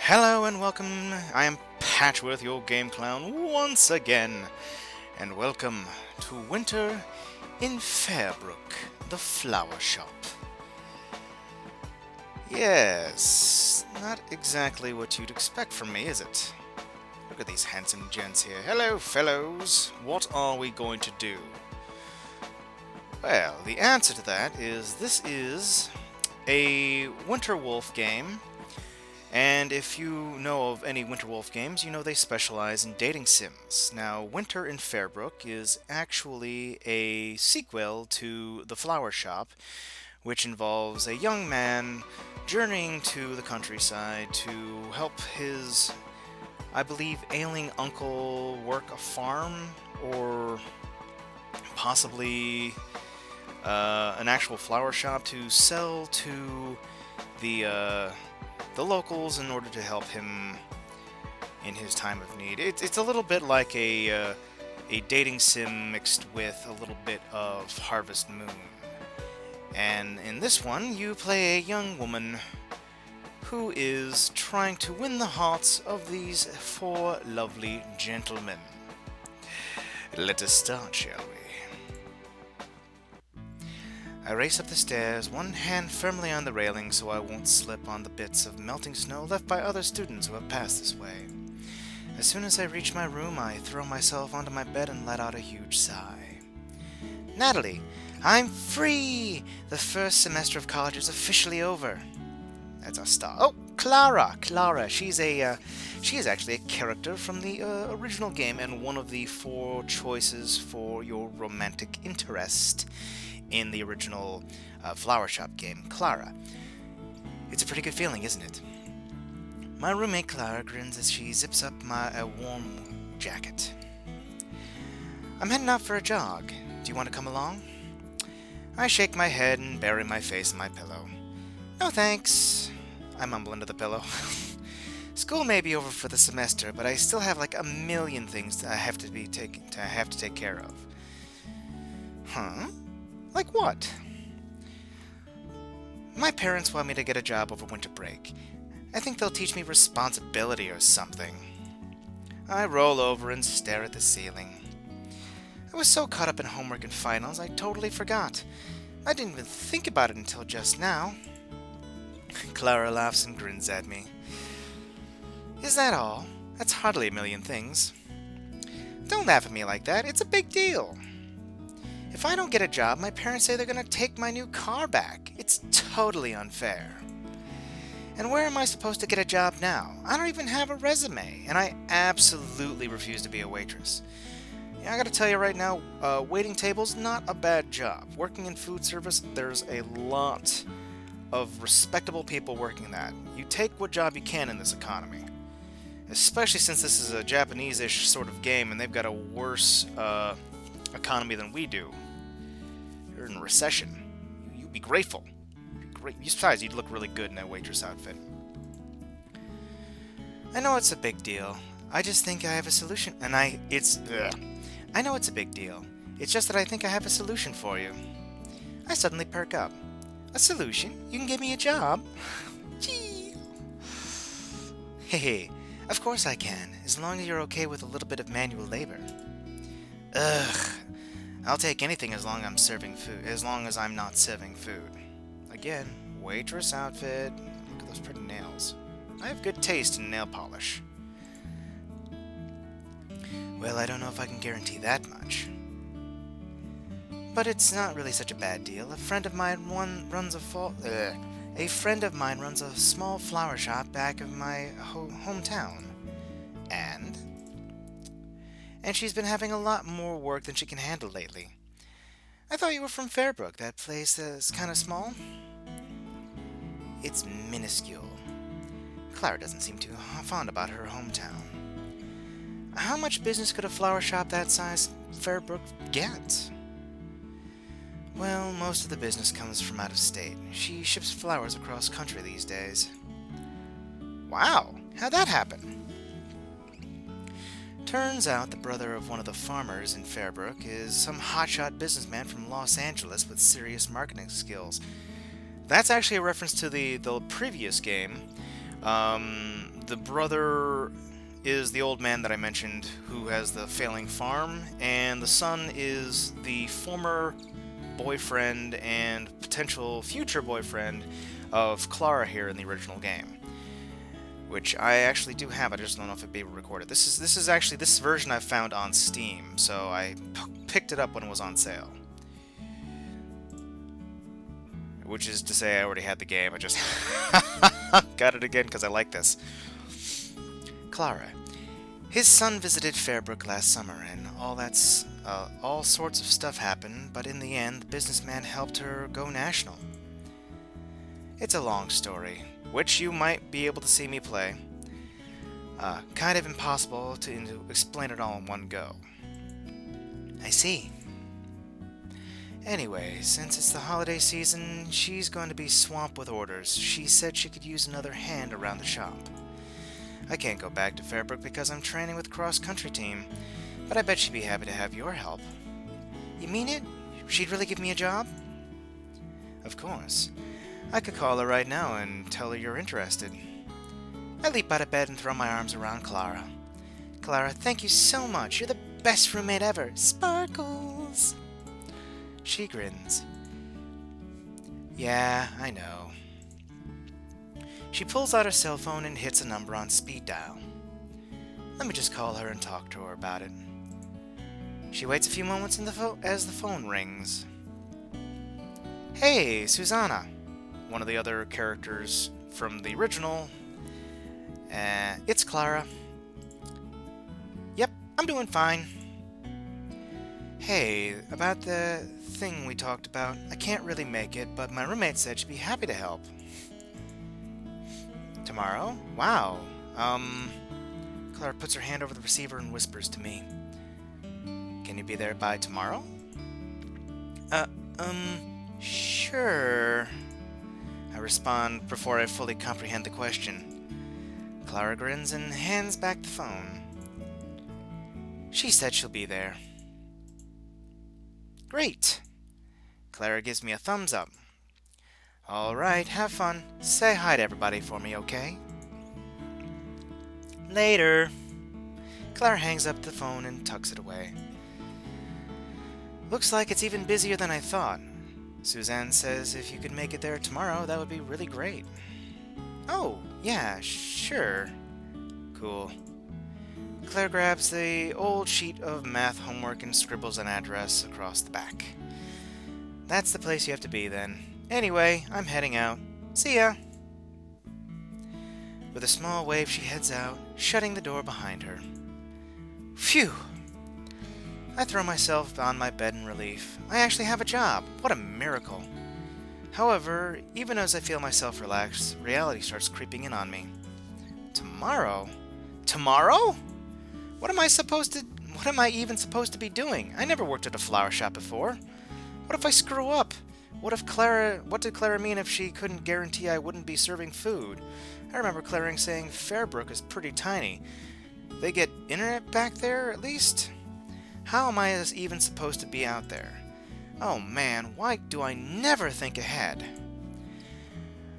Hello and welcome. I am Patchworth, your game clown, once again. And welcome to Winter in Fairbrook, the flower shop. Yes, not exactly what you'd expect from me, is it? Look at these handsome gents here. Hello, fellows. What are we going to do? Well, the answer to that is this is a Winter Wolf game. And if you know of any Winterwolf games, you know they specialize in dating sims. Now, Winter in Fairbrook is actually a sequel to The Flower Shop, which involves a young man journeying to the countryside to help his, I believe, ailing uncle work a farm, or possibly an actual flower shop to sell to the locals in order to help him in his time of need. It's a little bit like a dating sim mixed with a little bit of Harvest Moon. And in this one, you play a young woman who is trying to win the hearts of these four lovely gentlemen. Let us start, shall we? I race up the stairs, one hand firmly on the railing so I won't slip on the bits of melting snow left by other students who have passed this way. As soon as I reach my room, I throw myself onto my bed and let out a huge sigh. Natalie, I'm free! The first semester of college is officially over. That's our star. Oh, Clara! Clara, she is actually a character from the original game and one of the four choices for your romantic interest in the original Flower Shop game, Clara. It's a pretty good feeling, isn't it? My roommate Clara grins as she zips up my warm jacket. I'm heading out for a jog. Do you want to come along? I shake my head and bury my face in my pillow. No thanks, I mumble into the pillow. School may be over for the semester, but I still have like a million things that I have to take care of. Huh? Like what? My parents want me to get a job over winter break. I think they'll teach me responsibility or something. I roll over and stare at the ceiling. I was so caught up in homework and finals, I totally forgot. I didn't even think about it until just now. Clara laughs and grins at me. Is that all? That's hardly a million things. Don't laugh at me like that. It's a big deal. If I don't get a job, my parents say they're going to take my new car back. It's totally unfair. And where am I supposed to get a job now? I don't even have a resume, and I absolutely refuse to be a waitress. Yeah, I gotta tell you right now, waiting tables, not a bad job. Working in food service, there's a lot of respectable people working that. You take what job you can in this economy. Especially since this is a Japanese-ish sort of game, and they've got a worse economy than we do. You're in a recession. You'd be grateful. Besides, you'd look really good in that waitress outfit. I know it's a big deal. I just think I have a solution, and I know it's a big deal. It's just that I think I have a solution for you. I suddenly perk up. A solution? You can give me a job? Gee. Hey, of course I can, as long as you're okay with a little bit of manual labor. Ugh. I'll take anything as long as I'm not serving food. Again, waitress outfit. Look at those pretty nails. I have good taste in nail polish. Well, I don't know if I can guarantee that much. But it's not really such a bad deal. A friend of mine runs a small flower shop back of my hometown. And she's been having a lot more work than she can handle lately. I thought you were from Fairbrook. That place is kind of small. It's minuscule. Clara doesn't seem too fond about her hometown. How much business could a flower shop that size Fairbrook get? Well, most of the business comes from out of state. She ships flowers across country these days. Wow, how'd that happen? Turns out the brother of one of the farmers in Fairbrook is some hotshot businessman from Los Angeles with serious marketing skills. That's actually a reference to the previous game. The brother is the old man that I mentioned who has the failing farm, and the son is the former boyfriend and potential future boyfriend of Clara here in the original game, which I actually do have. I just don't know if it'd be recorded. This is actually this version I found on Steam, so I picked it up when it was on sale. Which is to say, I already had the game. I just got it again because I like this. Clara. His son visited Fairbrook last summer, and all sorts of stuff happened, but in the end, the businessman helped her go national. It's a long story, which you might be able to see me play. Kind of impossible to explain it all in one go. I see. Anyway, since it's the holiday season, she's going to be swamped with orders. She said she could use another hand around the shop. I can't go back to Fairbrook because I'm training with the cross-country team, but I bet she'd be happy to have your help. You mean it? She'd really give me a job? Of course. I could call her right now and tell her you're interested. I leap out of bed and throw my arms around Clara. Clara, thank you so much. You're the best roommate ever. Sparkles! She grins. Yeah, I know. She pulls out her cell phone and hits a number on speed dial. Let me just call her and talk to her about it. She waits a few moments as the phone rings. Hey, Susanna, one of the other characters from the original. It's Clara. Yep, I'm doing fine. Hey, about the thing we talked about, I can't really make it, but my roommate said she'd be happy to help. Tomorrow? Wow. Clara puts her hand over the receiver and whispers to me. Can you be there by tomorrow? Sure. I respond before I fully comprehend the question. Clara grins and hands back the phone. She said she'll be there. Great. Clara gives me a thumbs up. All right, have fun. Say hi to everybody for me, okay? Later. Clara hangs up the phone and tucks it away. Looks like it's even busier than I thought. Suzanne says if you could make it there tomorrow, that would be really great. Oh, yeah, sure. Cool. Claire grabs the old sheet of math homework and scribbles an address across the back. That's the place you have to be then. Anyway, I'm heading out. See ya! With a small wave, she heads out, shutting the door behind her. Phew! I throw myself on my bed in relief. I actually have a job. What a miracle. However, even as I feel myself relax, reality starts creeping in on me. Tomorrow? Tomorrow? What am I even supposed to be doing? I never worked at a flower shop before. What if I screw up? What did Clara mean if she couldn't guarantee I wouldn't be serving food? I remember Clara saying Fairbrook is pretty tiny. They get internet back there, at least? How am I even supposed to be out there? Oh man, why do I never think ahead?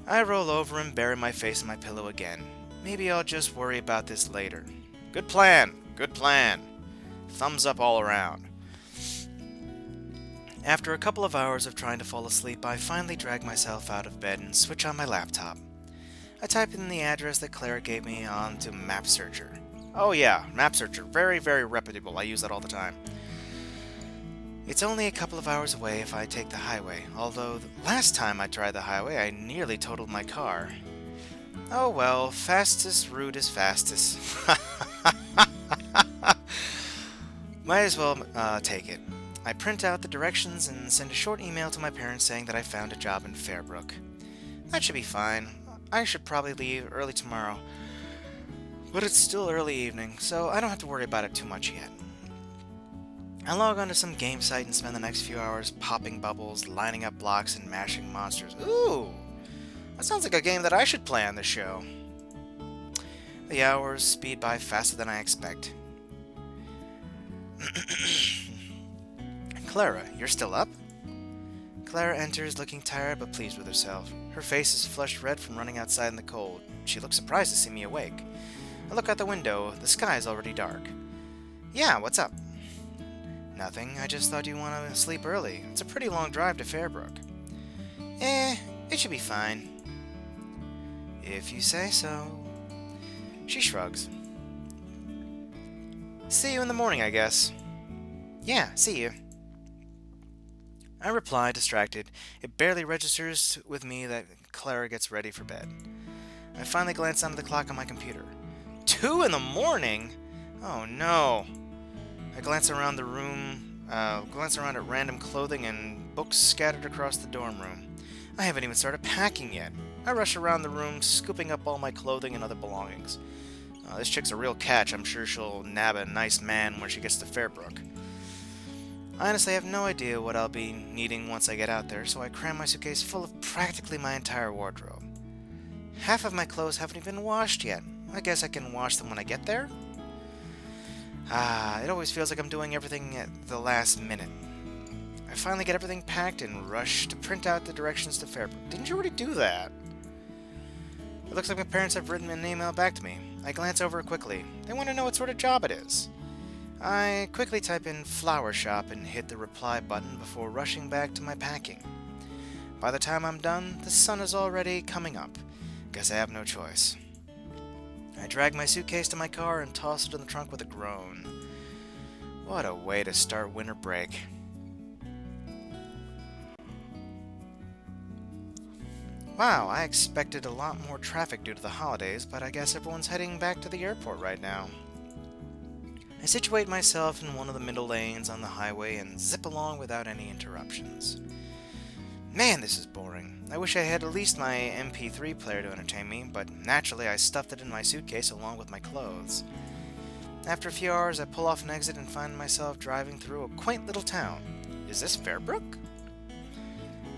I roll over and bury my face in my pillow again. Maybe I'll just worry about this later. Good plan, good plan. Thumbs up all around. After a couple of hours of trying to fall asleep, I finally drag myself out of bed and switch on my laptop. I type in the address that Clara gave me onto Map Searcher. Oh yeah, Map Searcher. Very, very reputable. I use that all the time. It's only a couple of hours away if I take the highway, although the last time I tried the highway, I nearly totaled my car. Oh well, fastest route is fastest. Might as well take it. I print out the directions and send a short email to my parents saying that I found a job in Fairbrook. That should be fine. I should probably leave early tomorrow. But it's still early evening, so I don't have to worry about it too much yet. I log onto some game site and spend the next few hours popping bubbles, lining up blocks, and mashing monsters. Ooh! That sounds like a game that I should play on this show. The hours speed by faster than I expect. Clara, you're still up? Clara enters looking tired but pleased with herself. Her face is flushed red from running outside in the cold. She looks surprised to see me awake. I look out the window. The sky is already dark. Yeah, what's up? Nothing. I just thought you'd want to sleep early. It's a pretty long drive to Fairbrook. It should be fine. If you say so. She shrugs. See you in the morning, I guess. Yeah, see you. I reply, distracted. It barely registers with me that Clara gets ready for bed. I finally glance down at the clock on my computer. 2 in the morning? Oh no. I glance around the room, glance around at random clothing and books scattered across the dorm room. I haven't even started packing yet. I rush around the room, scooping up all my clothing and other belongings. This chick's a real catch. I'm sure she'll nab a nice man when she gets to Fairbrook. I honestly have no idea what I'll be needing once I get out there, so I cram my suitcase full of practically my entire wardrobe. Half of my clothes haven't even been washed yet. I guess I can wash them when I get there? It always feels like I'm doing everything at the last minute. I finally get everything packed and rush to print out the directions to Fairbrook. Didn't you already do that? It looks like my parents have written an email back to me. I glance over it quickly. They want to know what sort of job it is. I quickly type in flower shop and hit the reply button before rushing back to my packing. By the time I'm done, the sun is already coming up. Guess I have no choice. I drag my suitcase to my car and toss it in the trunk with a groan. What a way to start winter break. Wow, I expected a lot more traffic due to the holidays, but I guess everyone's heading back to the airport right now. I situate myself in one of the middle lanes on the highway and zip along without any interruptions. Man, this is boring. I wish I had at least my MP3 player to entertain me, but naturally I stuffed it in my suitcase along with my clothes. After a few hours, I pull off an exit and find myself driving through a quaint little town. Is this Fairbrook?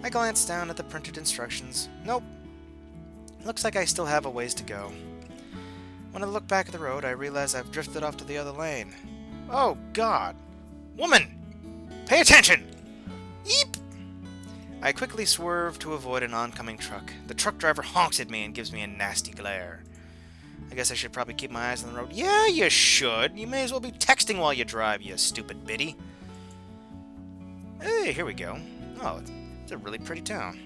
I glance down at the printed instructions. Nope. Looks like I still have a ways to go. When I look back at the road, I realize I've drifted off to the other lane. Oh, God! Woman! Pay attention! Yeep! I quickly swerve to avoid an oncoming truck. The truck driver honks at me and gives me a nasty glare. I guess I should probably keep my eyes on the road. Yeah, you should! You may as well be texting while you drive, you stupid biddy. Hey, here we go. Oh, it's a really pretty town.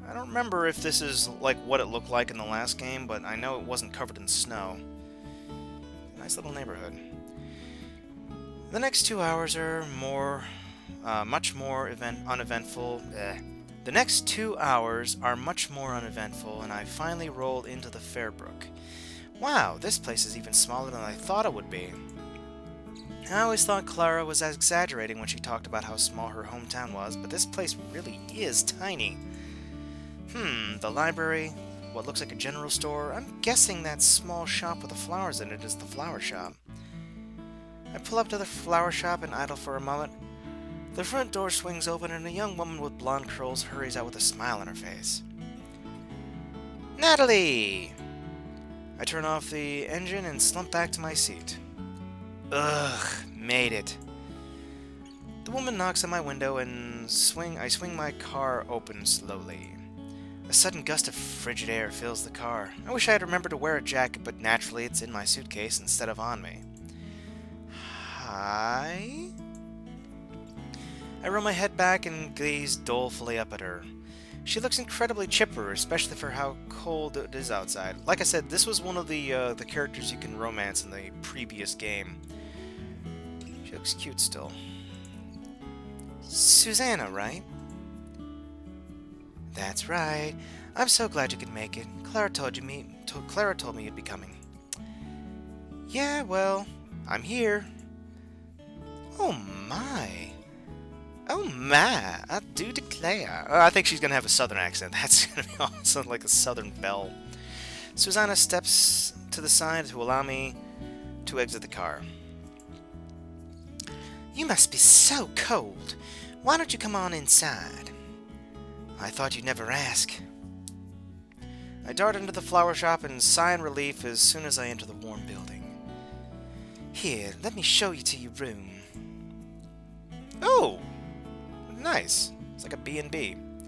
I don't remember if this is like what it looked like in the last game, but I know it wasn't covered in snow. Nice little neighborhood. The next 2 hours are much more uneventful. The next 2 hours are much more uneventful, and I finally roll into the Fairbrook. Wow, this place is even smaller than I thought it would be. I always thought Clara was exaggerating when she talked about how small her hometown was, but this place really is tiny. The library, what looks like a general store. I'm guessing that small shop with the flowers in it is the flower shop. I pull up to the flower shop and idle for a moment. The front door swings open and a young woman with blonde curls hurries out with a smile on her face. Natalie! I turn off the engine and slump back to my seat. Ugh, made it. The woman knocks on my window and I swing my car open slowly. A sudden gust of frigid air fills the car. I wish I had remembered to wear a jacket, but naturally it's in my suitcase instead of on me. Hi? I roll my head back and gaze dolefully up at her. She looks incredibly chipper, especially for how cold it is outside. Like I said, this was one of the characters you can romance in the previous game. She looks cute still. Susanna, right? That's right. I'm so glad you could make it. Clara told me you'd be coming. Yeah, well, I'm here. Oh my. Oh my, I do declare. I think she's gonna have a southern accent. That's gonna be awesome, like a southern belle. Susanna steps to the side to allow me to exit the car. You must be so cold. Why don't you come on inside? I thought you'd never ask. I dart into the flower shop and sigh in relief as soon as I enter the warm building. Here, let me show you to your room. Oh! Nice. It's like a B&B.